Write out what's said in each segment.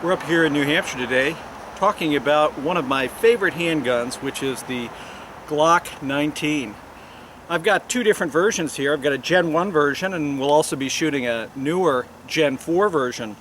We're up here in New Hampshire today talking about one of my favorite handguns, which is the Glock 19. I've got two different versions here. I've got a Gen 1 version, and we'll also be shooting a newer Gen 4 version.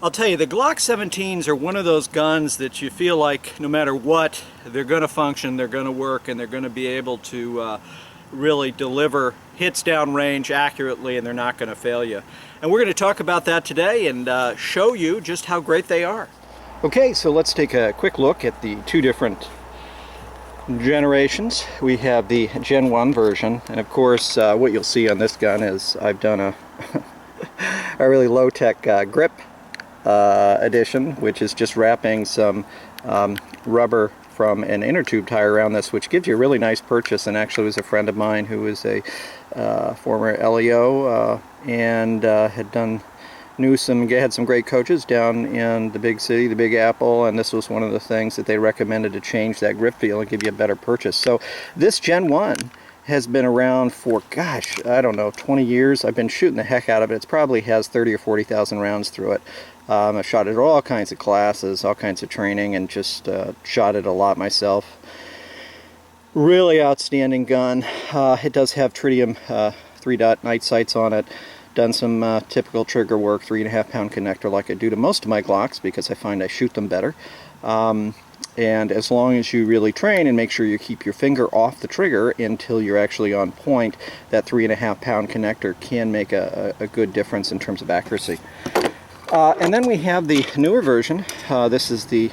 I'll tell you, the Glock 17s are one of those guns that you feel like no matter what, they're going to function, they're going to work, and they're going to be able to really deliver hits downrange accurately, and they're not going to fail you. And we're going to talk about that today and show you just how great they are. Okay, so let's take a quick look at the two different generations. We have the Gen 1 version, and of course what you'll see on this gun is I've done a, a really low-tech grip edition, which is just wrapping some rubber from an inner tube tire around this, which gives you a really nice purchase, and actually was a friend of mine who was a former LEO and had some great coaches down in the big city, the Big Apple, and this was one of the things that they recommended to change that grip feel and give you a better purchase. So this Gen 1 has been around for, gosh, I don't know, 20 years. I've been shooting the heck out of it. It probably has 30 or 40,000 rounds through it. I've shot it at all kinds of classes, all kinds of training, and just shot it a lot myself. Really outstanding gun. It does have tritium 3-dot night sights on it. Done some typical trigger work, 3.5 pound connector like I do to most of my Glocks because I find I shoot them better. And as long as you really train and make sure you keep your finger off the trigger until you're actually on point, that 3.5 pound connector can make a good difference in terms of accuracy. And then we have the newer version. This is the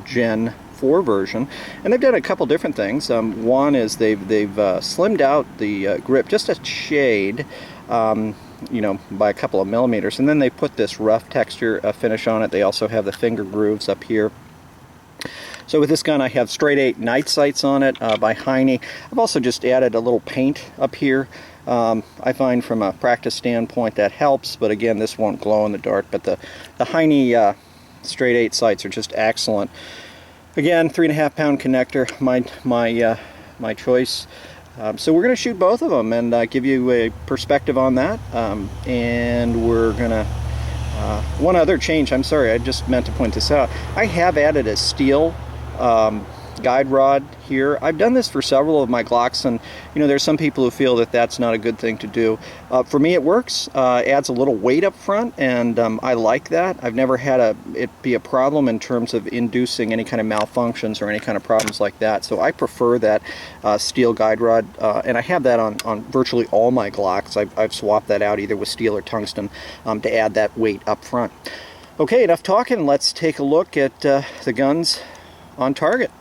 Gen 4 version, and they've done a couple different things. One is they've slimmed out the grip just a shade, you know, by a couple of millimeters, and then they put this rough texture finish on it. They also have the finger grooves up here. So with this gun I have straight 8 night sights on it by Heine. I've also just added a little paint up here. I find from a practice standpoint that helps, but again, this won't glow in the dark. But the Heine straight 8 sights are just excellent. Again, 3.5 pound connector, my choice. So we're going to shoot both of them and give you a perspective on that. And we're going to one other change. I'm sorry, I just meant to point this out. I have added a steel guide rod here. I've done this for several of my Glocks, and you know, there's some people who feel that that's not a good thing to do. For me it works. Adds a little weight up front, and I like that. I've never had it be a problem in terms of inducing any kind of malfunctions or any kind of problems like that, so I prefer that steel guide rod, and I have that on virtually all my Glocks. I've swapped that out either with steel or tungsten to add that weight up front. Okay, enough talking. Let's take a look at the guns on target.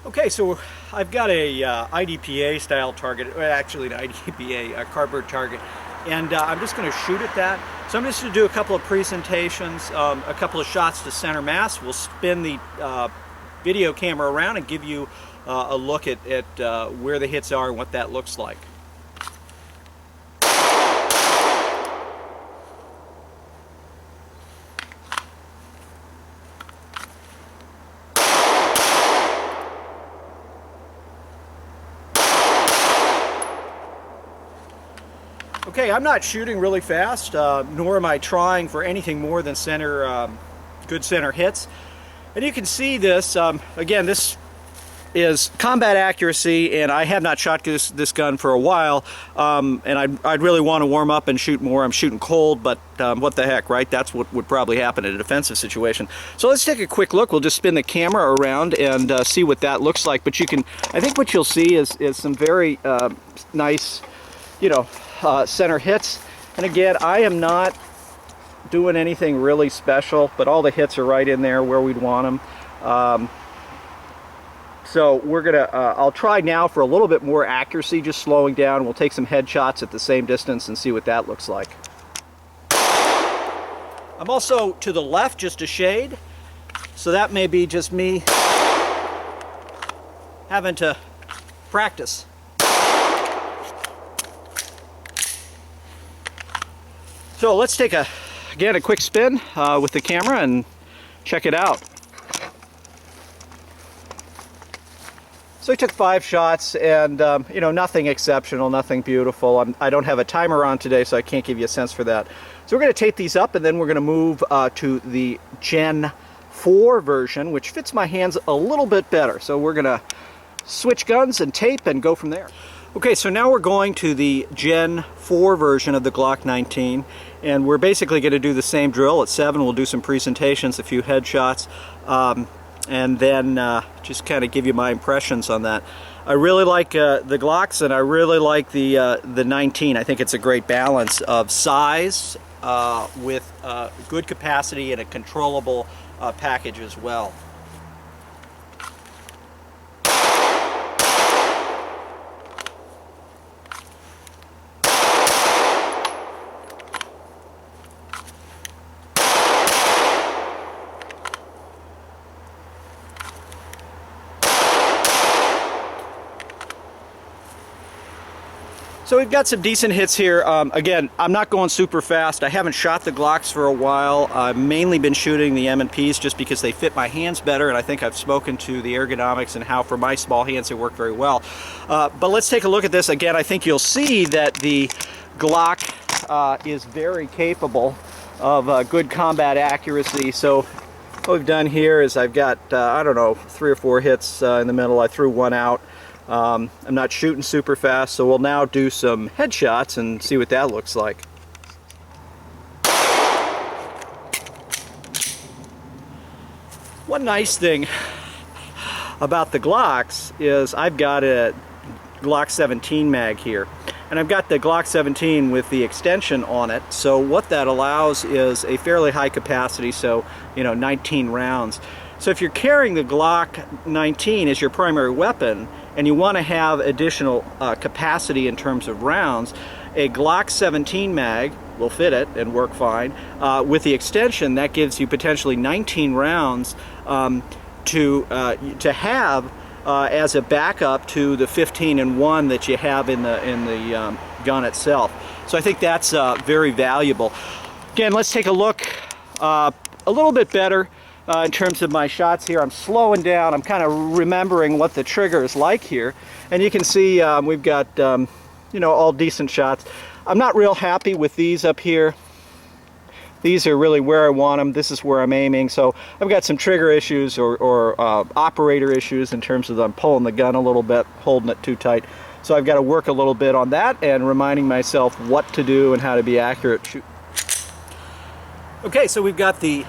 Okay, so I've got a IDPA style target, actually an IDPA cardboard target, and I'm just going to shoot at that. So I'm just going to do a couple of presentations, a couple of shots to center mass. We'll spin the video camera around and give you a look at where the hits are and what that looks like. Okay, I'm not shooting really fast, nor am I trying for anything more than good center hits. And you can see this, again, this is combat accuracy, and I have not shot this gun for a while, and I'd really want to warm up and shoot more. I'm shooting cold, but what the heck, right? That's what would probably happen in a defensive situation. So let's take a quick look. We'll just spin the camera around and see what that looks like. But I think what you'll see is some very nice, you know, center hits. And again, I am not doing anything really special, but all the hits are right in there where we'd want them. So we're gonna I'll try now for a little bit more accuracy, just slowing down. We'll take some headshots at the same distance and see what that looks like. I'm also to the left just a shade, so that may be just me having to practice. So let's take again a quick spin with the camera and check it out. So I took 5 shots, and you know, nothing exceptional, nothing beautiful. I don't have a timer on today, so I can't give you a sense for that. So we're going to tape these up, and then we're going to move to the Gen 4 version, which fits my hands a little bit better. So we're going to switch guns and tape and go from there. Okay, so now we're going to the Gen 4 version of the Glock 19, and we're basically going to do the same drill. At 7, we'll do some presentations, a few headshots, and then just kind of give you my impressions on that. I really like the Glocks, and I really like the 19. I think it's a great balance of size with good capacity and a controllable package as well. So we've got some decent hits here. Again, I'm not going super fast. I haven't shot the Glocks for a while. I've mainly been shooting the M&Ps just because they fit my hands better, and I think I've spoken to the ergonomics and how for my small hands they work very well. But let's take a look at this. Again, I think you'll see that the Glock is very capable of good combat accuracy. So what we've done here is I've got, I don't know, 3 or 4 hits in the middle. I threw one out. I'm not shooting super fast, so we'll now do some headshots and see what that looks like. One nice thing about the Glocks is I've got a Glock 17 mag here, and I've got the Glock 17 with the extension on it, so what that allows is a fairly high capacity, so 19 rounds. So if you're carrying the Glock 19 as your primary weapon and you want to have additional capacity in terms of rounds, a Glock 17 mag will fit it and work fine. With the extension, that gives you potentially 19 rounds to have as a backup to the 15-in-1 that you have in the gun itself. So I think that's very valuable. Again, let's take a look a little bit better in terms of my shots here. I'm slowing down. I'm kind of remembering what the trigger is like here, and you can see we've got all decent shots. I'm not real happy with these up here. These are really where I want them. This is where I'm aiming. So I've got some trigger issues or operator issues in terms of I'm pulling the gun a little bit, holding it too tight. So I've got to work a little bit on that and reminding myself what to do and how to be accurate. Okay, so we've got the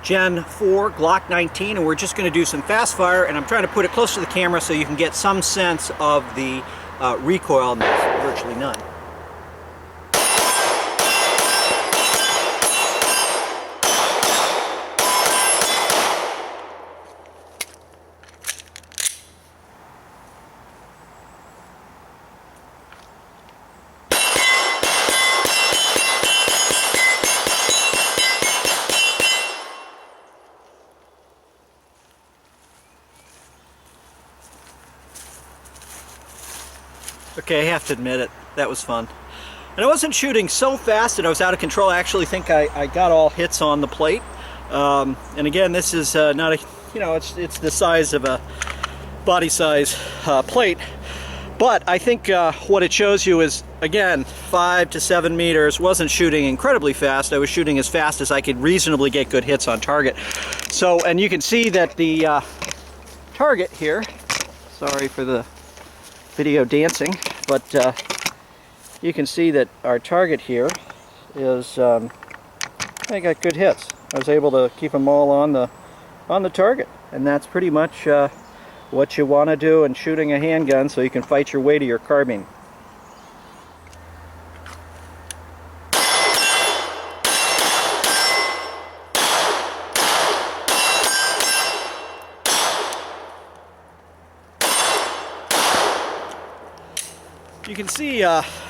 Gen 4 Glock 19, and we're just going to do some fast fire, and I'm trying to put it close to the camera so you can get some sense of the recoil, and there's virtually none. Okay, I have to admit it, that was fun. And I wasn't shooting so fast that I was out of control. I actually think I got all hits on the plate. And again, this is not a, it's the size of a body size plate. But I think what it shows you is, again, 5 to 7 meters. Wasn't shooting incredibly fast. I was shooting as fast as I could reasonably get good hits on target. So, and you can see that the target here, sorry for the video dancing, but you can see that our target here is, I got good hits. I was able to keep them all on the target, and that's pretty much what you want to do in shooting a handgun so you can fight your way to your carbine. You can see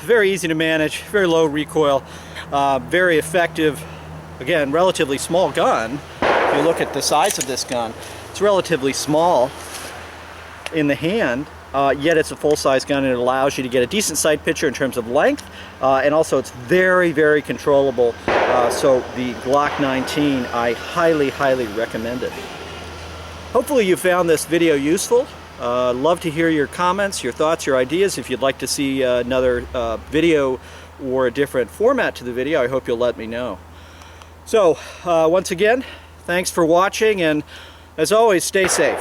very easy to manage, very low recoil, very effective, again, relatively small gun. If you look at the size of this gun, it's relatively small in the hand, yet it's a full-size gun, and it allows you to get a decent sight picture in terms of length, and also it's very, very controllable. So the Glock 19, I highly, highly recommend it. Hopefully you found this video useful. Love to hear your comments, your thoughts, your ideas. If you'd like to see another video or a different format to the video, I hope you'll let me know. So once again, thanks for watching, and as always, stay safe.